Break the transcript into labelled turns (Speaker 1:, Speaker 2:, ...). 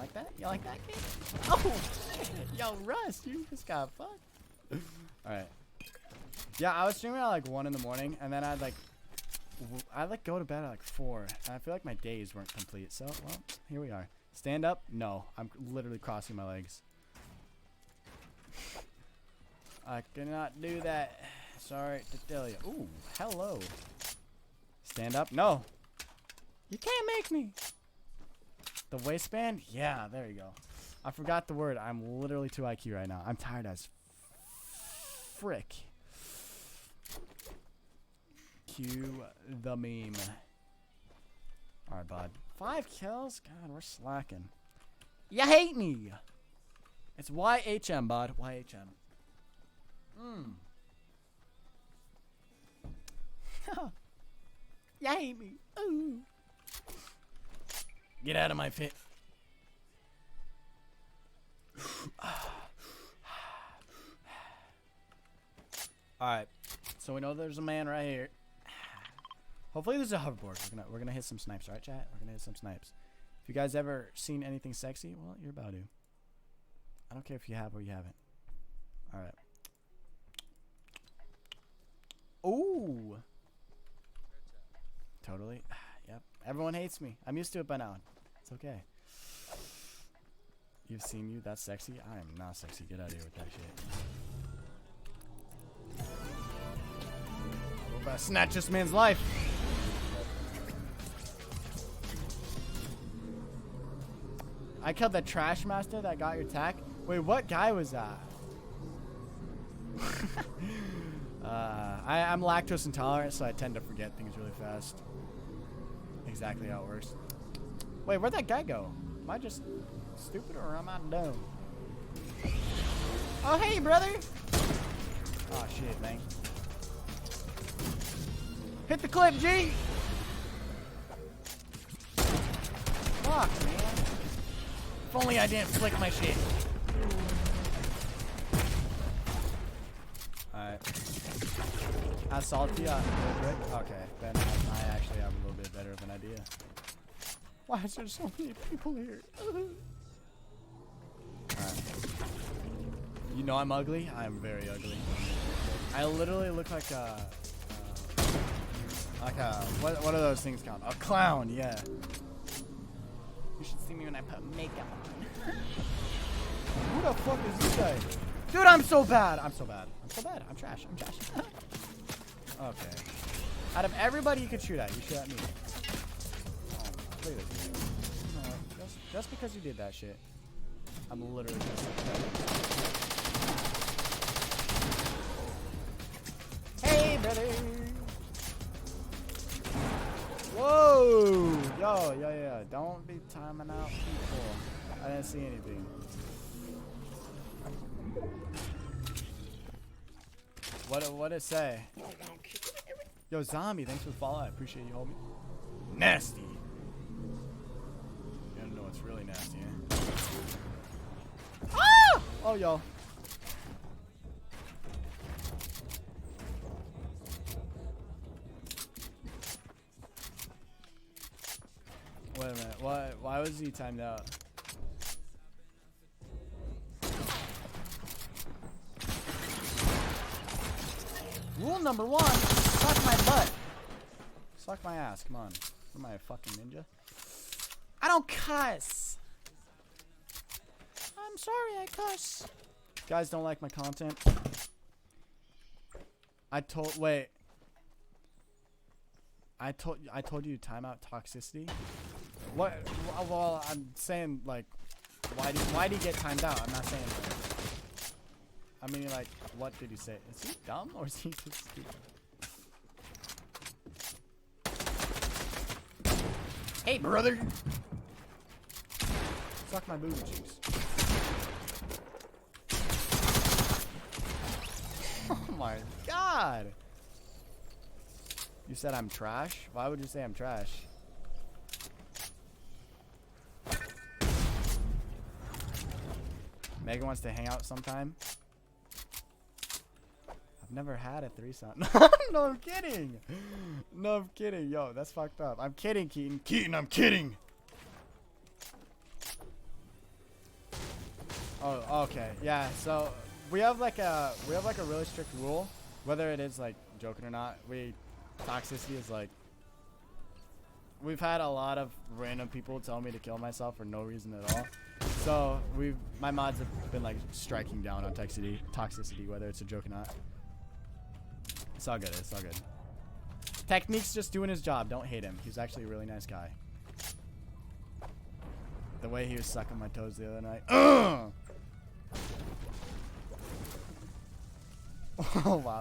Speaker 1: like that? You like that, kid? Oh, yo, Russ, you just got fucked. All right. Yeah, I was streaming at like 1 in the morning, and then I'd like go to bed at like 4, and I feel like my days weren't complete. So, well, here we are. Stand up? No, I'm literally crossing my legs. I cannot do that. Sorry to tell you. Ooh, hello. Stand up? No. You can't make me. The waistband? Yeah, there you go. I forgot the word. I'm literally 2 IQ right now. I'm tired as frick. Cue the meme. Alright, bud. 5 kills? God, we're slacking. You hate me. It's YHM, bud. YHM. You hate me. Ooh. Get out of my fit. Alright. So we know there's a man right here. Hopefully there's a hoverboard. We're gonna hit some snipes, right, chat? We're gonna hit some snipes. If you guys ever seen anything sexy, well, you're about to. I don't care if you have or you haven't. Alright. Ooh. Totally. Yep. Everyone hates me. I'm used to it by now. It's okay. You've seen you. That's sexy. I am not sexy. Get out of here with that shit. I'm about to snatch this man's life. I killed the trash master that got your tack. Wait, what guy was that? I'm lactose intolerant, so I tend to forget things really fast. Exactly how it works. Wait, where'd that guy go? Am I just stupid or am I dumb? Oh, hey, brother! Oh, shit, man. Hit the clip, G! Fuck, man. If only I didn't flick my shit. Alright. I salty on brick. Okay, then I actually have a little bit better of an idea. Why is there so many people here? Alright. You know I'm ugly? I'm very ugly. I literally look like a what are those things called? A clown, yeah. You should see me when I put makeup on. Who the fuck is this guy? Dude, I'm so bad. I'm so bad. I'm so bad. I'm trash. I'm trash. Okay. Out of everybody you could shoot at, you shoot at me. Oh, look at this. No, just because you did that shit, I'm literally just like that. Hey, brother. Whoa! Yo. Don't be timing out people. I didn't see anything. What'd it say? Yo, zombie, thanks for the follow. I appreciate you, homie. Nasty. You don't know what's really nasty, eh? Ah! Oh, yo. Wait a minute. Why was he timed out? Rule number 1, suck my butt. Suck my ass, come on. Am I a fucking ninja? I don't cuss. I'm sorry I cuss. Guys don't like my content. I told you to time out toxicity. What? Well, I'm saying like, why do you get timed out? I'm not saying that. I mean, like, what did he say? Is he dumb or is he just stupid? Hey, brother! Suck my booty cheeks. Oh my god! You said I'm trash? Why would you say I'm trash? Megan wants to hang out sometime. I've never had a threesome. No, I'm kidding. No, I'm kidding. Yo, that's fucked up. I'm kidding, Keaton. Keaton, I'm kidding. Okay, yeah. So we have like a really strict rule, whether it is like joking or not. Toxicity is like, we've had a lot of random people tell me to kill myself for no reason at all. So my mods have been like striking down on toxicity, whether it's a joke or not. It's all good. It's all good. Technique's just doing his job. Don't hate him. He's actually a really nice guy. The way he was sucking my toes the other night. Oh wow.